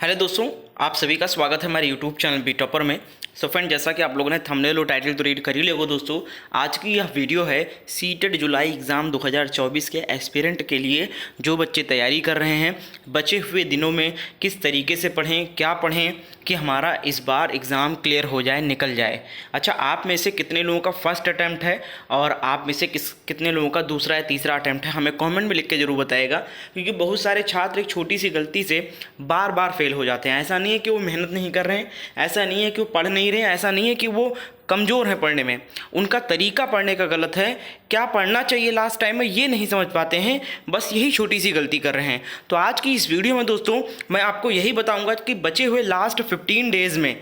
Hello दोस्तों, आप सभी का स्वागत है हमारे यूट्यूब चैनल बी टॉपर में। सो फ्रेंड, जैसा कि आप लोगों ने थंबनेल और टाइटल तो रीड कर ही लोगे दोस्तों, आज की यह वीडियो है सीटेट जुलाई एग्ज़ाम 2024 के एस्पिरेंट के लिए। जो बच्चे तैयारी कर रहे हैं, बचे हुए दिनों में किस तरीके से पढ़ें, क्या पढ़ें कि हमारा इस बार एग्ज़ाम क्लियर हो जाए, निकल जाए। अच्छा, आप में से कितने लोगों का फर्स्ट अटैम्प्ट है और आप में से कितने लोगों का दूसरा या तीसरा अटैम्प्ट है, हमें कमेंट में लिख के ज़रूर बताएगा। क्योंकि बहुत सारे छात्र एक छोटी सी गलती से बार बार फेल हो जाते हैं। ऐसा नहीं है कि वो मेहनत नहीं कर रहे हैं, ऐसा नहीं है कि वो पढ़ नहीं रहे हैं, ऐसा नहीं है कि वो कमज़ोर हैं पढ़ने में, उनका तरीका पढ़ने का गलत है। क्या पढ़ना चाहिए लास्ट टाइम में ये नहीं समझ पाते हैं, बस यही छोटी सी गलती कर रहे हैं। तो आज की इस वीडियो में दोस्तों मैं आपको यही बताऊंगा कि बचे हुए लास्ट 15 डेज़ में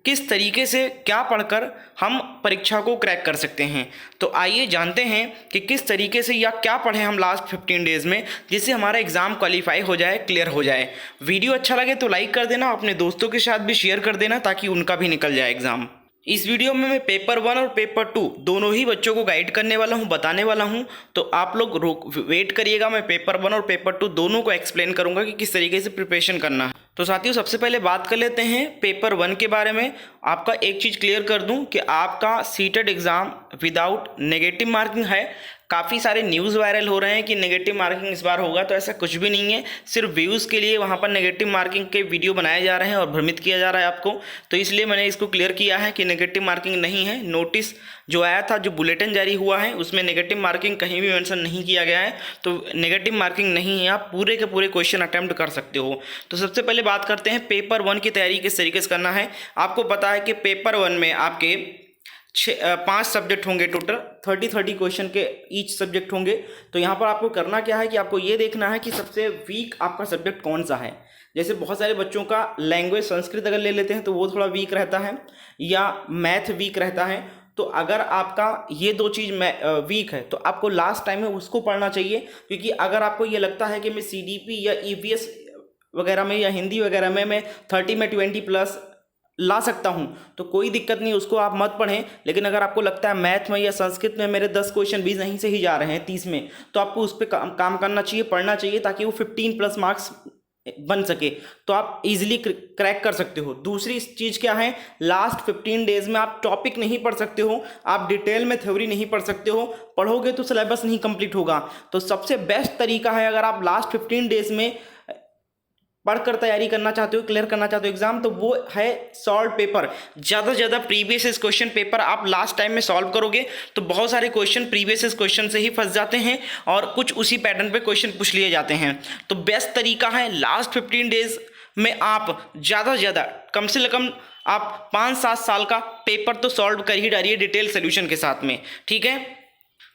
किस तरीके से क्या पढ़कर हम परीक्षा को क्रैक कर सकते हैं। तो आइए जानते हैं कि किस तरीके से या क्या पढ़ें हम लास्ट 15 डेज़ में, जिससे हमारा एग्ज़ाम क्वालिफाई हो जाए, क्लियर हो जाए। वीडियो अच्छा लगे तो लाइक कर देना, अपने दोस्तों के साथ भी शेयर कर देना ताकि उनका भी निकल जाए एग्ज़ाम। इस वीडियो में मैं पेपर 1 और पेपर 2 दोनों ही बच्चों को गाइड करने वाला हूं, बताने वाला हूं। तो आप लोग वेट करिएगा, मैं पेपर 1 और पेपर 2 दोनों को एक्सप्लेन करूंगा कि किस तरीके से प्रिपरेशन करना है। तो साथियों, सबसे पहले बात कर लेते हैं पेपर 1 के बारे में। आपका एक चीज़ क्लियर कर दूं कि आपका CTET exam without negative marking है। काफ़ी सारे न्यूज़ वायरल हो रहे हैं कि नेगेटिव मार्किंग इस बार होगा, तो ऐसा कुछ भी नहीं है। सिर्फ व्यूज़ के लिए वहाँ पर नेगेटिव मार्किंग के वीडियो बनाए जा रहे हैं और भ्रमित किया जा रहा है आपको। तो इसलिए मैंने इसको क्लियर किया है कि नेगेटिव मार्किंग नहीं है। नोटिस जो आया था, जो बुलेटिन जारी हुआ है, उसमें नेगेटिव मार्किंग कहीं भी मेंशन नहीं किया गया है। तो नेगेटिव मार्किंग नहीं है, आप पूरे के पूरे क्वेश्चन अटैम्प्ट कर सकते हो। तो सबसे पहले बात करते हैं पेपर 1 की तैयारी किस तरीके से करना है। आपको पता है कि पेपर 1 में आपके 5 सब्जेक्ट होंगे, टोटल 30 क्वेश्चन के ईच सब्जेक्ट होंगे। तो यहाँ पर आपको करना क्या है कि आपको ये देखना है कि सबसे वीक आपका सब्जेक्ट कौन सा है। जैसे बहुत सारे बच्चों का लैंग्वेज संस्कृत अगर ले लेते हैं तो वो थोड़ा वीक रहता है, या मैथ वीक रहता है। तो अगर आपका ये दो चीज़ वीक है तो आपको लास्ट टाइम में उसको पढ़ना चाहिए। क्योंकि अगर आपको ये लगता है कि मैं CDP या EVS वगैरह में या हिंदी वगैरह में मैं 30 में 20+ ला सकता हूं, तो कोई दिक्कत नहीं, उसको आप मत पढ़ें। लेकिन अगर आपको लगता है मैथ में या संस्कृत में मेरे 10 क्वेश्चन भी नहीं से ही जा रहे हैं 30 में, तो आपको उस पर काम करना चाहिए, पढ़ना चाहिए, ताकि वो 15+ मार्क्स बन सके, तो आप इजीली क्रैक कर सकते हो। दूसरी चीज़ क्या है, लास्ट 15 डेज में आप टॉपिक नहीं पढ़ सकते हो, आप डिटेल में थ्योरी नहीं पढ़ सकते हो। पढ़ोगे तो सिलेबस नहीं कंप्लीट होगा। तो सबसे बेस्ट तरीका है, अगर आप लास्ट 15 डेज में पढ़कर तैयारी करना चाहते हो, क्लियर करना चाहते हो एग्जाम, तो वो है सॉल्व पेपर। ज़्यादा से ज़्यादा प्रीवियस क्वेश्चन पेपर आप लास्ट टाइम में सॉल्व करोगे तो बहुत सारे क्वेश्चन प्रीवियस क्वेश्चन से ही फंस जाते हैं और कुछ उसी पैटर्न पे क्वेश्चन पूछ लिए जाते हैं। तो बेस्ट तरीका है लास्ट 15 डेज में आप ज़्यादा से ज़्यादा कम से कम आप 5-7 साल का पेपर तो सॉल्व कर ही डालिए डिटेल सोल्यूशन के साथ में, ठीक है।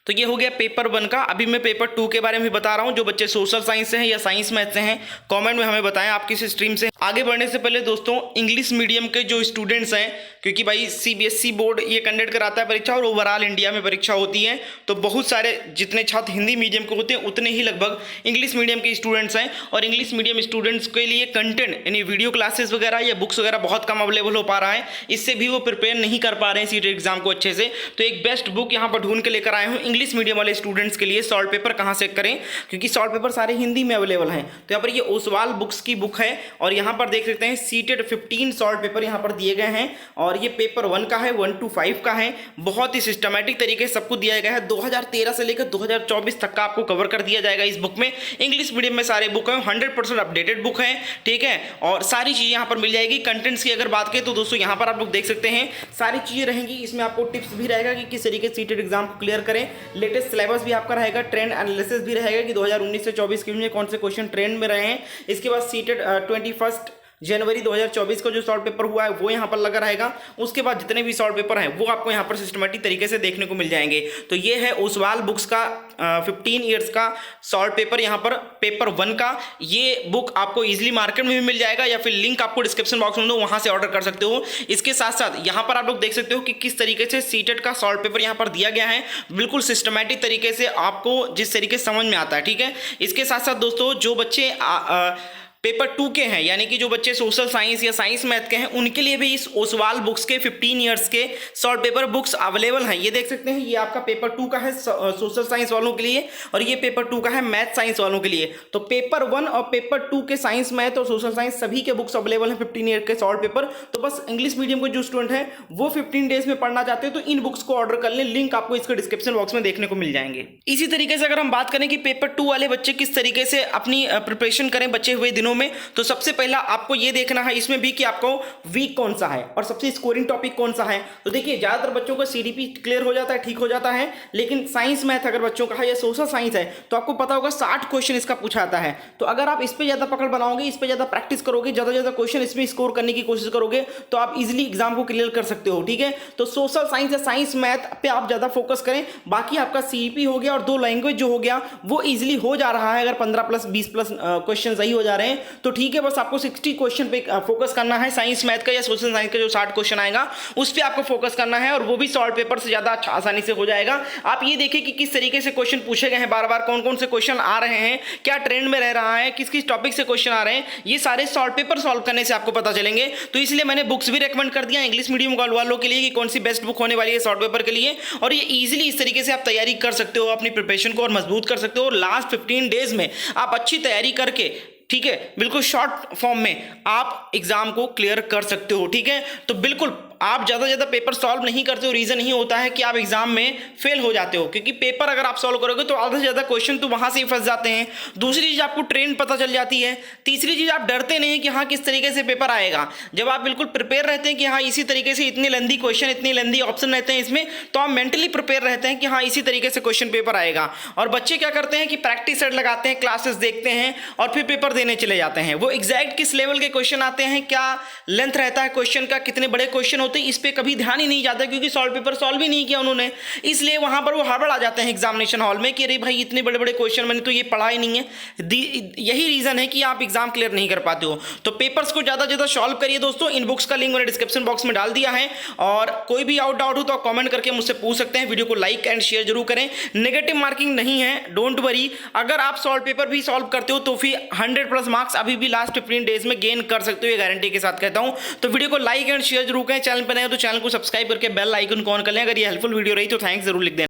तो ये हो गया पेपर 1 का। अभी मैं पेपर 2 के बारे में बता रहा हूँ। जो बच्चे सोशल साइंस से हैं या साइंस मैथ से हैं, कमेंट में हमें बताएं आप किस स्ट्रीम से। आगे बढ़ने से पहले दोस्तों, इंग्लिश मीडियम के जो स्टूडेंट्स हैं, क्योंकि भाई CBSE बोर्ड ये कंडक्ट कराता है परीक्षा और ओवरऑल इंडिया में परीक्षा होती है, तो बहुत सारे जितने छात्र हिंदी मीडियम के होते हैं उतने ही लगभग इंग्लिश मीडियम के स्टूडेंट्स हैं। और इंग्लिश मीडियम स्टूडेंट्स के लिए कंटेंट यानी वीडियो क्लासेस वगैरह या बुक्स वगैरह बहुत कम अवेलेबल हो पा रहा है, इससे भी वो प्रिपेयर नहीं कर पा रहे हैं सीटेट एग्जाम को अच्छे से। तो एक बेस्ट बुक यहाँ पर ढूंढ के लेकर आए हूँ इंग्लिश मीडियम वाले स्टूडेंट्स के लिए। सॉल्व पेपर कहाँ से करें, क्योंकि सॉल्व पेपर सारे हिंदी में अवेलेबल हैं। तो यहाँ पर ये ओसवाल बुक्स की बुक है और यहाँ पर देख सकते हैं सीटेट 15 सॉल्व पेपर यहाँ पर दिए गए हैं। और ये पेपर 1 का है, 1 to 5 का है। बहुत ही सिस्टमैटिक तरीके से सबको दिया गया है। 2013 से लेकर 2024 तक का आपको कवर कर दिया जाएगा इस बुक में। इंग्लिश मीडियम में सारे बुक हैं, 100% अपडेटेड बुक है, ठीक है। और सारी चीज़ें यहाँ पर मिल जाएगी। कंटेंट्स की अगर बात करें तो दोस्तों यहाँ पर आप लोग देख सकते हैं सारी चीज़ें रहेंगी। इसमें आपको टिप्स भी रहेगा कि किस तरीके से सीटेट एग्जाम को क्लियर करें। लेटेस्ट सिलेबस भी आपका रहेगा, ट्रेंड एनालिसिस भी रहेगा कि 2019 से 24 के में कौन से क्वेश्चन ट्रेंड में रहे हैं। इसके बाद सीटेट 21 जनवरी 2024 का जो सॉल्व पेपर हुआ है वो यहाँ पर लगा रहेगा। उसके बाद जितने भी सॉल्व पेपर हैं वो आपको यहाँ पर सिस्टमेटिक तरीके से देखने को मिल जाएंगे। तो ये है ओसवाल बुक्स का 15 ईयर्स का सॉल्व पेपर, यहाँ पर पेपर 1 का। ये बुक आपको इजीली मार्केट में भी मिल जाएगा या फिर लिंक आपको डिस्क्रिप्शन बॉक्स में दो, वहाँ से ऑर्डर कर सकते हो। इसके साथ साथ यहाँ पर आप लोग देख सकते हो कि किस तरीके से सीटेट का सॉल्व पेपर यहाँ पर दिया गया है, बिल्कुल सिस्टमेटिक तरीके से आपको जिस तरीके से समझ में आता है, ठीक है। इसके साथ साथ दोस्तों, जो बच्चे पेपर 2 के हैं, यानी कि जो बच्चे सोशल साइंस या साइंस मैथ के हैं उनके लिए भी इस ओसवाल बुक्स के 15 ईयर्स के सॉल्व पेपर बुक्स अवेलेबल हैं। ये देख सकते हैं, ये आपका पेपर 2 का है सोशल साइंस वालों के लिए और ये पेपर 2 का है मैथ साइंस वालों के लिए। तो पेपर 1 और पेपर 2 के साइंस मैथ और सोशल साइंस सभी के बुक्स अवेलेबल हैं 15 ईयर के सॉल्व पेपर। तो बस इंग्लिश मीडियम के जो स्टूडेंट हैं वो 15 डेज में पढ़ना चाहते हैं तो इन बुक्स को ऑर्डर कर लें, लिंक आपको इसके डिस्क्रिप्शन बॉक्स में देखने को मिल जाएंगे। इसी तरीके से अगर हम बात करें कि पेपर 2 वाले बच्चे किस तरीके से अपनी प्रिपरेशन करें बचे हुए दिनों में, तो सबसे पहला आपको ये देखना है इसमें भी कि आपको वीक कौन सा है और सबसे स्कोरिंग टॉपिक कौन सा है। तो देखिए ज्यादातर बच्चों का सीडीपी क्लियर हो जाता है, ठीक हो जाता है, लेकिन साइंस मैथ अगर बच्चों का है या सोशल साइंस है तो आपको पता होगा 60 क्वेश्चन इसका पूछा आता है। तो अगर आप इस पे ज्यादा पकड़ बनाओगे, इस पे ज्यादा प्रैक्टिस करोगे, ज्यादा क्वेश्चन इसमें स्कोर करने की कोशिश करोगे तो आप इजिली एग्जाम को क्लियर कर सकते हो। ठीक है, तो सोशल साइंस या साइंस मैथ पे आप ज्यादा फोकस करें, बाकी आपका सीईपी हो गया और 2 लैंग्वेज जो हो गया वो इजिली हो जा रहा है। अगर 15 प्लस 20 प्लस क्वेश्चन सही हो जा रहे हैं तो ठीक है, बस आपको 60 क्वेश्चन पे फोकस करना है। साइंस मैथ का या सोशल साइंस का जो 60 क्वेश्चन आएगा उस पर आपको फोकस करना है और वो भी सॉल्व पेपर से ज्यादा अच्छा आसानी से हो जाएगा। आप ये देखिए कि किस तरीके से क्वेश्चन पूछे गए हैं, बार बार कौन कौन से क्वेश्चन आ रहे हैं, क्या ट्रेंड में रह रहा है, किस किस टॉपिक से क्वेश्चन आ रहे हैं, ये सारे सॉल्व पेपर सॉल्व करने से आपको पता चलेंगे। तो इसलिए मैंने बुक्स भी रेकमेंड कर दिया इंग्लिश मीडियम वालों के लिए कि कौन सी बेस्ट बुक होने वाली है सॉल्व पेपर के लिए, और ये इजीली इस तरीके से आप तैयारी कर सकते हो, अपनी प्रिपरेशन को और मजबूत कर सकते हो। लास्ट 15 डेज में आप अच्छी तैयारी करके, ठीक है, बिल्कुल शॉर्ट फॉर्म में आप एग्जाम को क्लियर कर सकते हो। ठीक है, तो बिल्कुल आप ज़्यादा पेपर सॉल्व नहीं करते हो, रीज़न ही होता है कि आप एग्जाम में फेल हो जाते हो, क्योंकि पेपर अगर आप सॉल्व करोगे तो आधा से ज़्यादा क्वेश्चन तो वहाँ से ही फंस जाते हैं। दूसरी चीज़ आपको ट्रेंड पता चल जाती है। तीसरी चीज़ आप डरते नहीं कि हाँ किस तरीके से पेपर आएगा। जब आप बिल्कुल प्रिपेयर रहते हैं कि हाँ इसी तरीके से इतनी लेंदी क्वेश्चन, इतनी लेंदी ऑप्शन रहते हैं इसमें, तो आप मेंटली प्रिपेयर रहते हैं कि हाँ इसी तरीके से क्वेश्चन पेपर आएगा। और बच्चे क्या करते हैं कि प्रैक्टिस सेट लगाते हैं, क्लासेस देखते हैं और फिर पेपर देने चले जाते हैं। वो एग्जैक्ट किस लेवल के क्वेश्चन आते हैं, क्या लेंथ रहता है क्वेश्चन का, कितने बड़े क्वेश्चन होते हैं, इस पर कभी ध्यान ही नहीं जाता, क्योंकि सॉल्व पेपर सॉल्व ही नहीं किया उन्होंने। इसलिए वहां पर वो हड़बड़ा जाते हैं एग्जामिनेशन हॉल में कि अरे भाई इतने बड़े बड़े क्वेश्चन मैंने तो ये पढ़ा ही नहीं है। यही रीजन है कि आप एग्जाम क्लियर नहीं कर पाते हो। तो पेपर्स को ज्यादा सॉल्व करिए दोस्तों। इन बुक्स का लिंक मैंने डिस्क्रिप्शन बॉक्स में डाल दिया है, और कोई भी डाउट हो तो आप कमेंट करके मुझसे पूछ सकते हैं। वीडियो को लाइक एंड शेयर जरूर करें। नेगेटिव मार्किंग नहीं है, डोंट वरी। अगर आप सॉल्व पेपर भी सॉल्व करते हो तो फिर 100+ मार्क्स अभी भी लास्ट 15 डेज में गेन कर सकते हो, ये गारंटी के साथ कहता हूं। तो वीडियो को लाइक एंड शेयर जरूर करें। चैनल पर नए हो तो चैनल को सब्सक्राइब करके बेल आइकन को ऑन कर लें। अगर ये हेल्पफुल वीडियो रही तो थैंक्स जरूर लिख दें।